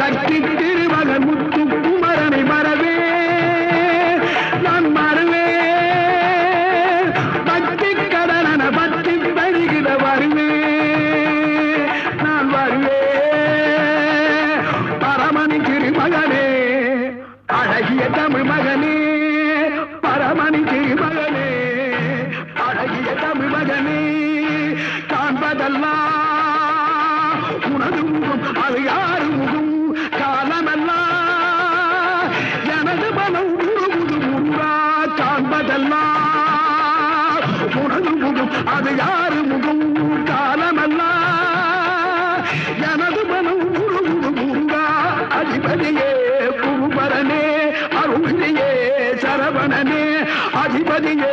சக்தி திருமகன் முத்து குமரனை மறவே நான் மறவே பக்தி கடன பக்தி வருகிற வருவே நான் வருவே பரமணி திருமகனே அழகிய தமிழ் மகனே பரமணி திருமகனே அழகிய தமிழ் மகனே காண்பதெல்லாம் உனது முகம் அது யாரு முகம் காலமெல்லாம் எனது மனம் உருகுது முருகா காண்பதெல்லாம் உனது முகம் அது யாரு முகம் காலமெல்லாம் எனது மனம் உருகுது முருகா அதிபதியே குருபரனே அருளியே சரவணனே அதிபதியே